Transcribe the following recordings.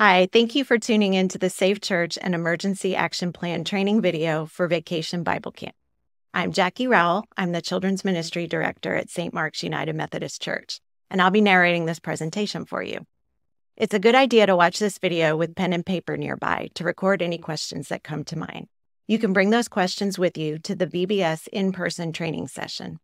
Hi, thank you for tuning in to the Safe Church and Emergency Action Plan training video for Vacation Bible Camp. I'm Jackie Rowell. I'm the Children's Ministry Director at St. Mark's United Methodist Church, and I'll be narrating this presentation for you. It's a good idea to watch this video with pen and paper nearby to record any questions that come to mind. You can bring those questions with you to the VBS in-person training session.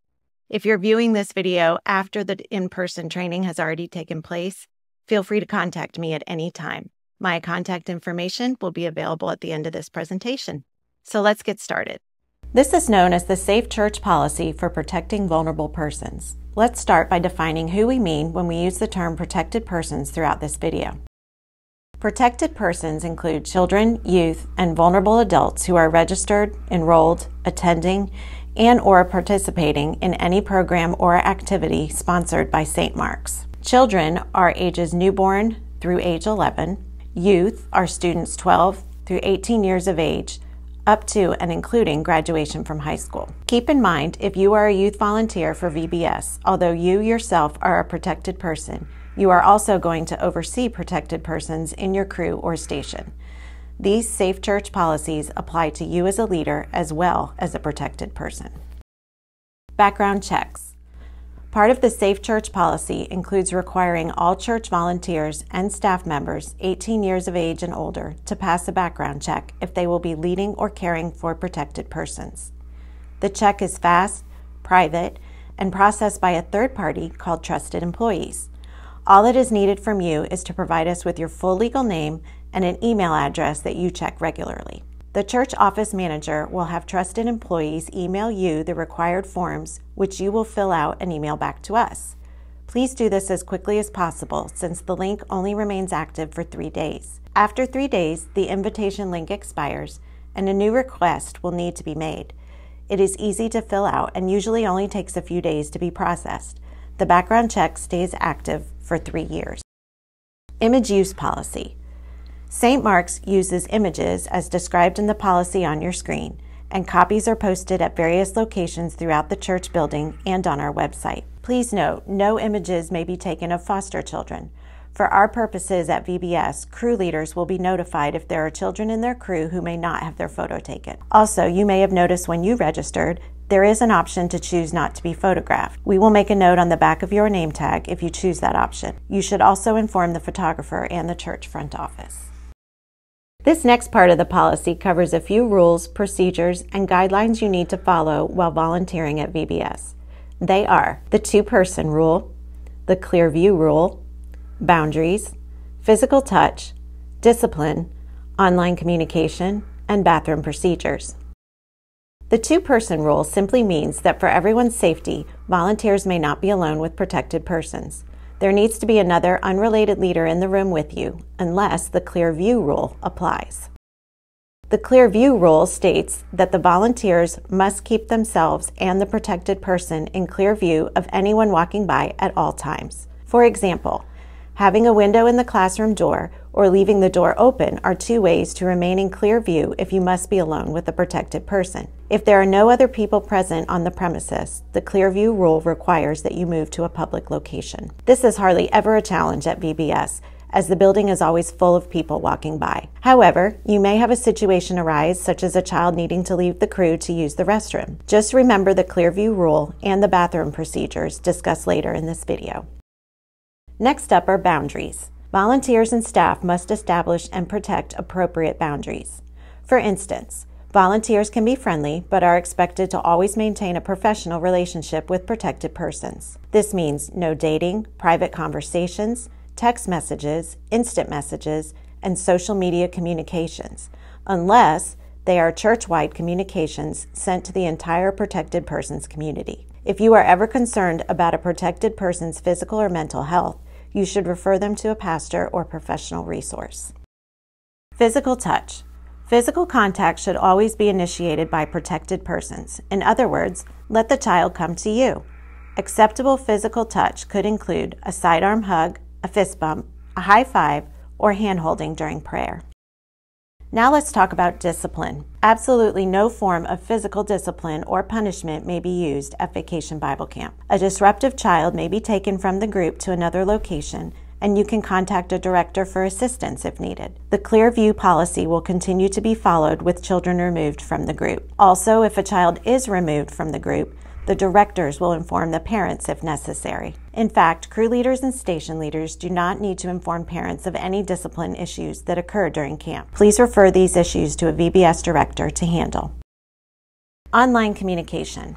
If you're viewing this video after the in-person training has already taken place, feel free to contact me at any time. My contact information will be available at the end of this presentation. So let's get started. This is known as the Safe Church Policy for Protecting Vulnerable Persons. Let's start by defining who we mean when we use the term protected persons throughout this video. Protected persons include children, youth, and vulnerable adults who are registered, enrolled, attending, and/or participating in any program or activity sponsored by St. Mark's. Children are ages newborn through age 11. Youth are students 12 through 18 years of age, up to and including graduation from high school. Keep in mind, if you are a youth volunteer for VBS, although you yourself are a protected person, you are also going to oversee protected persons in your crew or station. These Safe Church policies apply to you as a leader as well as a protected person. Background checks. Part of the Safe Church policy includes requiring all church volunteers and staff members 18 years of age and older to pass a background check if they will be leading or caring for protected persons. The check is fast, private, and processed by a third party called trusted employees. All that is needed from you is to provide us with your full legal name and an email address that you check regularly. The church office manager will have trusted employees email you the required forms, which you will fill out and email back to us. Please do this as quickly as possible since the link only remains active for 3 days. After 3 days, the invitation link expires and a new request will need to be made. It is easy to fill out and usually only takes a few days to be processed. The background check stays active for 3 years. Image use policy. St. Mark's uses images as described in the policy on your screen, and copies are posted at various locations throughout the church building and on our website. Please note, no images may be taken of foster children. For our purposes at VBS, crew leaders will be notified if there are children in their crew who may not have their photo taken. Also, you may have noticed when you registered, there is an option to choose not to be photographed. We will make a note on the back of your name tag if you choose that option. You should also inform the photographer and the church front office. This next part of the policy covers a few rules, procedures, and guidelines you need to follow while volunteering at VBS. They are the 2-person rule, the clear view rule, boundaries, physical touch, discipline, online communication, and bathroom procedures. The 2-person rule simply means that for everyone's safety, volunteers may not be alone with protected persons. There needs to be another unrelated leader in the room with you, unless the clear view rule applies. The clear view rule states that the volunteers must keep themselves and the protected person in clear view of anyone walking by at all times. For example, having a window in the classroom door or leaving the door open are 2 ways to remain in clear view if you must be alone with a protected person. If there are no other people present on the premises, the clear view rule requires that you move to a public location. This is hardly ever a challenge at VBS, as the building is always full of people walking by. However, you may have a situation arise, such as a child needing to leave the crew to use the restroom. Just remember the clear view rule and the bathroom procedures discussed later in this video. Next up are boundaries. Volunteers and staff must establish and protect appropriate boundaries. For instance, volunteers can be friendly, but are expected to always maintain a professional relationship with protected persons. This means no dating, private conversations, text messages, instant messages, and social media communications, unless they are church-wide communications sent to the entire protected persons community. If you are ever concerned about a protected person's physical or mental health, you should refer them to a pastor or professional resource. Physical touch. Physical contact should always be initiated by protected persons. In other words, let the child come to you. Acceptable physical touch could include a sidearm hug, a fist bump, a high five, or hand-holding during prayer. Now let's talk about discipline. Absolutely no form of physical discipline or punishment may be used at Vacation Bible Camp. A disruptive child may be taken from the group to another location and you can contact a director for assistance if needed. The clear view policy will continue to be followed with children removed from the group. Also, if a child is removed from the group, the directors will inform the parents if necessary. In fact, crew leaders and station leaders do not need to inform parents of any discipline issues that occur during camp. Please refer these issues to a VBS director to handle. Online communication.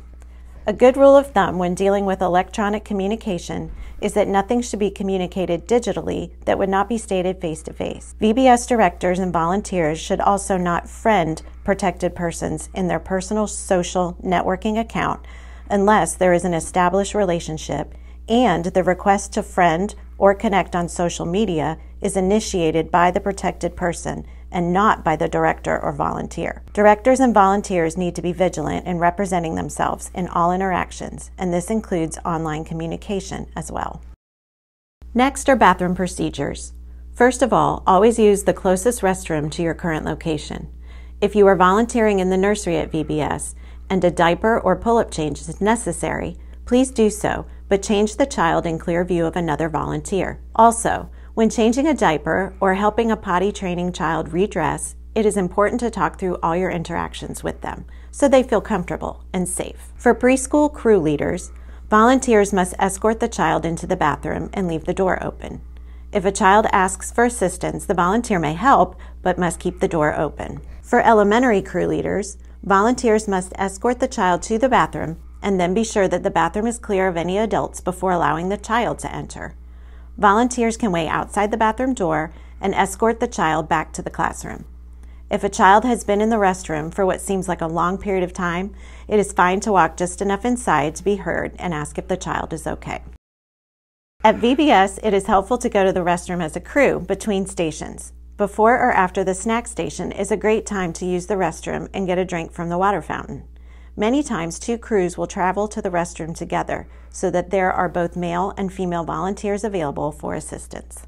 A good rule of thumb when dealing with electronic communication is that nothing should be communicated digitally that would not be stated face-to-face. VBS directors and volunteers should also not friend protected persons in their personal social networking account unless there is an established relationship and the request to friend or connect on social media is initiated by the protected person and not by the director or volunteer. Directors and volunteers need to be vigilant in representing themselves in all interactions, and this includes online communication as well. Next are bathroom procedures. First of all, always use the closest restroom to your current location. If you are volunteering in the nursery at VBS and a diaper or pull-up change is necessary, please do so, but change the child in clear view of another volunteer. Also, when changing a diaper or helping a potty training child redress, it is important to talk through all your interactions with them so they feel comfortable and safe. For preschool crew leaders, volunteers must escort the child into the bathroom and leave the door open. If a child asks for assistance, the volunteer may help, but must keep the door open. For elementary crew leaders, volunteers must escort the child to the bathroom and then be sure that the bathroom is clear of any adults before allowing the child to enter. Volunteers can wait outside the bathroom door and escort the child back to the classroom. If a child has been in the restroom for what seems like a long period of time, it is fine to walk just enough inside to be heard and ask if the child is okay. At VBS, it is helpful to go to the restroom as a crew between stations. Before or after the snack station is a great time to use the restroom and get a drink from the water fountain. Many times, two crews will travel to the restroom together so that there are both male and female volunteers available for assistance.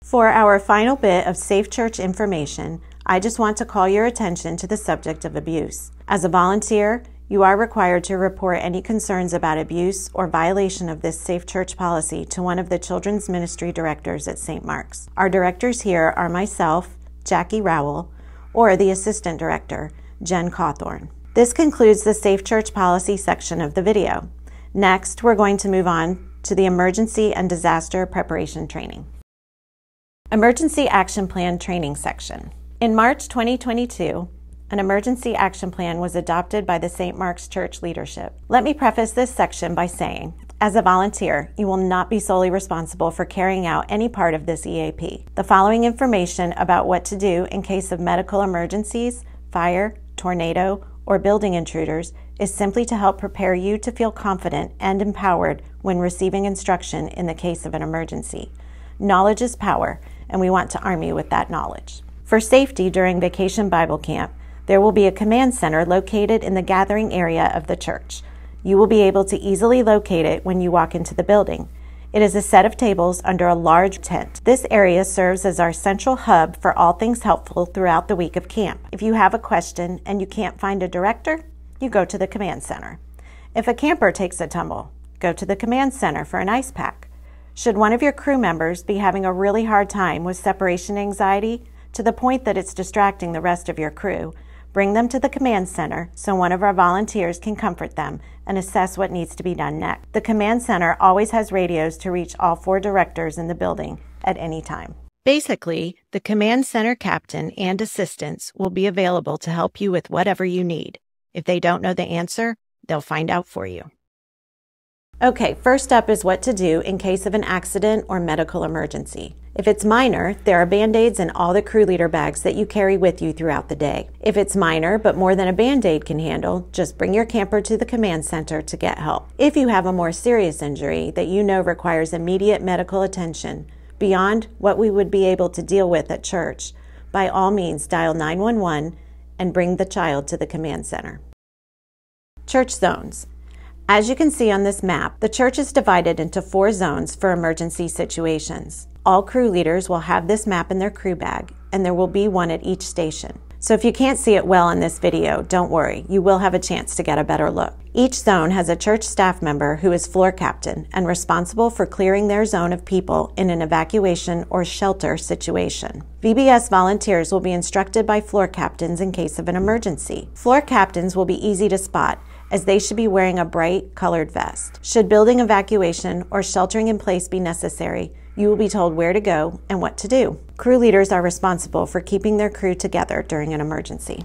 For our final bit of Safe Church information, I just want to call your attention to the subject of abuse. As a volunteer, you are required to report any concerns about abuse or violation of this Safe Church policy to one of the children's ministry directors at St. Mark's. Our directors here are myself, Jackie Rowell, or the assistant director, Jen Cawthorn. This concludes the Safe Church policy section of the video. Next, we're going to move on to the emergency and disaster preparation training. Emergency Action Plan Training section. In March 2022, an emergency action plan was adopted by the St. Mark's Church leadership. Let me preface this section by saying, as a volunteer, you will not be solely responsible for carrying out any part of this EAP. The following information about what to do in case of medical emergencies, fire, tornado, or building intruders is simply to help prepare you to feel confident and empowered when receiving instruction in the case of an emergency. Knowledge is power, and we want to arm you with that knowledge. For safety during Vacation Bible Camp, there will be a command center located in the gathering area of the church. You will be able to easily locate it when you walk into the building. It is a set of tables under a large tent. This area serves as our central hub for all things helpful throughout the week of camp. If you have a question and you can't find a director, you go to the command center. If a camper takes a tumble, go to the command center for an ice pack. Should one of your crew members be having a really hard time with separation anxiety to the point that it's distracting the rest of your crew, bring them to the command center so one of our volunteers can comfort them and assess what needs to be done next. The command center always has radios to reach all 4 directors in the building at any time. Basically, the command center captain and assistants will be available to help you with whatever you need. If they don't know the answer, they'll find out for you. Okay, first up is what to do in case of an accident or medical emergency. If it's minor, there are Band-Aids in all the crew leader bags that you carry with you throughout the day. If it's minor, but more than a Band-Aid can handle, just bring your camper to the command center to get help. If you have a more serious injury that you know requires immediate medical attention, beyond what we would be able to deal with at church, by all means dial 911 and bring the child to the command center. Church zones. As you can see on this map, the church is divided into 4 zones for emergency situations. All crew leaders will have this map in their crew bag, and there will be one at each station. So if you can't see it well in this video, don't worry, you will have a chance to get a better look. Each zone has a church staff member who is floor captain and responsible for clearing their zone of people in an evacuation or shelter situation. VBS volunteers will be instructed by floor captains in case of an emergency. Floor captains will be easy to spot, as they should be wearing a bright colored vest. Should building evacuation or sheltering in place be necessary, you will be told where to go and what to do. Crew leaders are responsible for keeping their crew together during an emergency.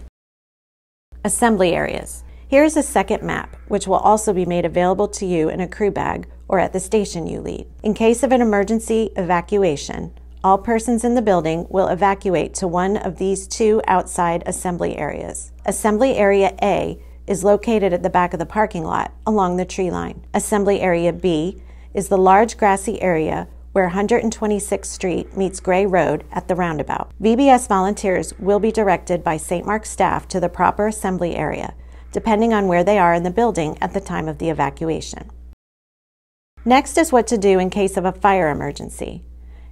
Assembly areas. Here is a second map, which will also be made available to you in a crew bag or at the station you lead. In case of an emergency evacuation, all persons in the building will evacuate to one of these two outside assembly areas. Assembly Area A is located at the back of the parking lot along the tree line. Assembly Area B is the large grassy area where 126th Street meets Gray Road at the roundabout. VBS volunteers will be directed by St. Mark's staff to the proper assembly area, depending on where they are in the building at the time of the evacuation. Next is what to do in case of a fire emergency.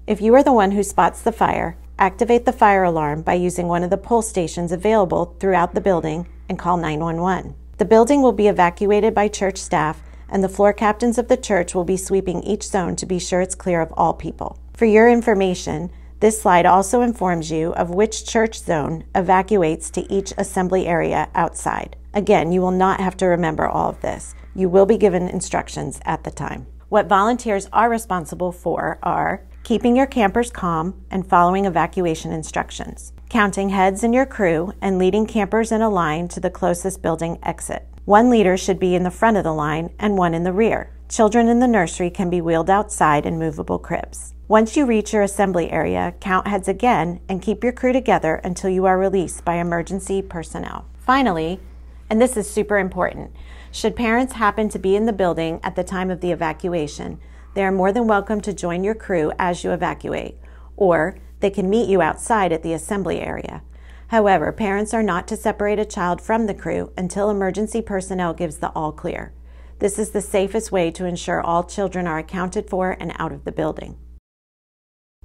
If you are the one who spots the fire, activate the fire alarm by using one of the pull stations available throughout the building and call 911. The building will be evacuated by church staff, and the floor captains of the church will be sweeping each zone to be sure it's clear of all people. For your information, this slide also informs you of which church zone evacuates to each assembly area outside. Again, you will not have to remember all of this. You will be given instructions at the time. What volunteers are responsible for are keeping your campers calm and following evacuation instructions, counting heads in your crew and leading campers in a line to the closest building exit. One leader should be in the front of the line and one in the rear. Children in the nursery can be wheeled outside in movable cribs. Once you reach your assembly area, count heads again and keep your crew together until you are released by emergency personnel. Finally, and this is super important, should parents happen to be in the building at the time of the evacuation, they are more than welcome to join your crew as you evacuate, or they can meet you outside at the assembly area. However, parents are not to separate a child from the crew until emergency personnel gives the all clear. This is the safest way to ensure all children are accounted for and out of the building.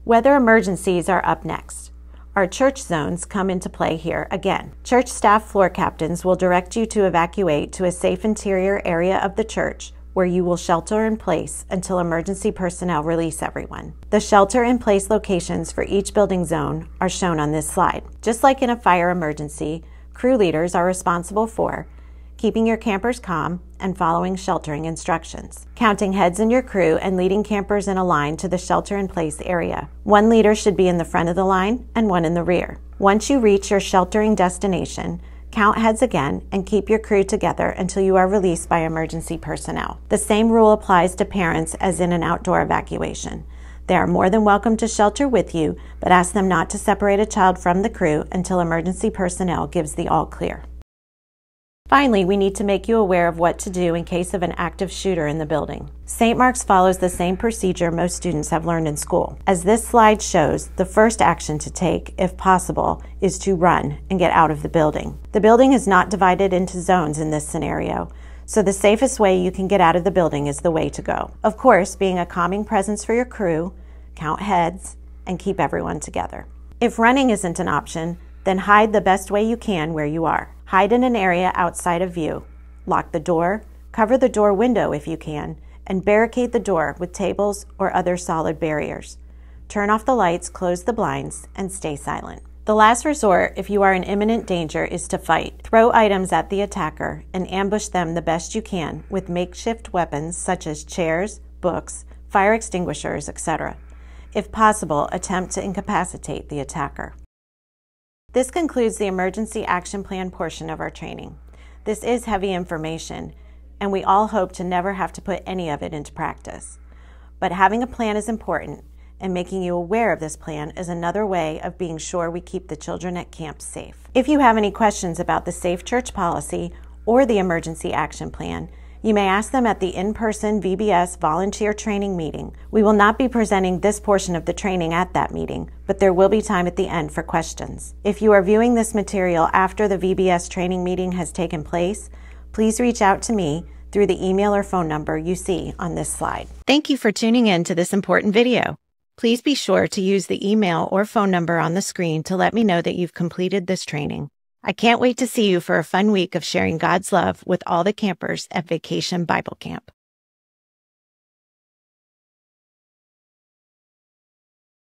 Weather emergencies are up next. Our church zones come into play here again. Church staff floor captains will direct you to evacuate to a safe interior area of the church where you will shelter in place until emergency personnel release everyone. The shelter-in-place locations for each building zone are shown on this slide. Just like in a fire emergency, crew leaders are responsible for keeping your campers calm and following sheltering instructions, counting heads in your crew and leading campers in a line to the shelter-in-place area. One leader should be in the front of the line and one in the rear. Once you reach your sheltering destination, count heads again and keep your crew together until you are released by emergency personnel. The same rule applies to parents as in an outdoor evacuation. They are more than welcome to shelter with you, but ask them not to separate a child from the crew until emergency personnel gives the all clear. Finally, we need to make you aware of what to do in case of an active shooter in the building. St. Mark's follows the same procedure most students have learned in school. As this slide shows, the first action to take, if possible, is to run and get out of the building. The building is not divided into zones in this scenario, so the safest way you can get out of the building is the way to go. Of course, being a calming presence for your crew, count heads, and keep everyone together. If running isn't an option, then hide the best way you can where you are. Hide in an area outside of view. Lock the door, cover the door window if you can, and barricade the door with tables or other solid barriers. Turn off the lights, close the blinds, and stay silent. The last resort, if you are in imminent danger, is to fight. Throw items at the attacker and ambush them the best you can with makeshift weapons such as chairs, books, fire extinguishers, etc. If possible, attempt to incapacitate the attacker. This concludes the emergency action plan portion of our training. This is heavy information, and we all hope to never have to put any of it into practice. But having a plan is important, and making you aware of this plan is another way of being sure we keep the children at camp safe. If you have any questions about the Safe Church policy or the emergency action plan, you may ask them at the in-person VBS volunteer training meeting. We will not be presenting this portion of the training at that meeting, but there will be time at the end for questions. If you are viewing this material after the VBS training meeting has taken place, please reach out to me through the email or phone number you see on this slide. Thank you for tuning in to this important video. Please be sure to use the email or phone number on the screen to let me know that you've completed this training. I can't wait to see you for a fun week of sharing God's love with all the campers at Vacation Bible Camp.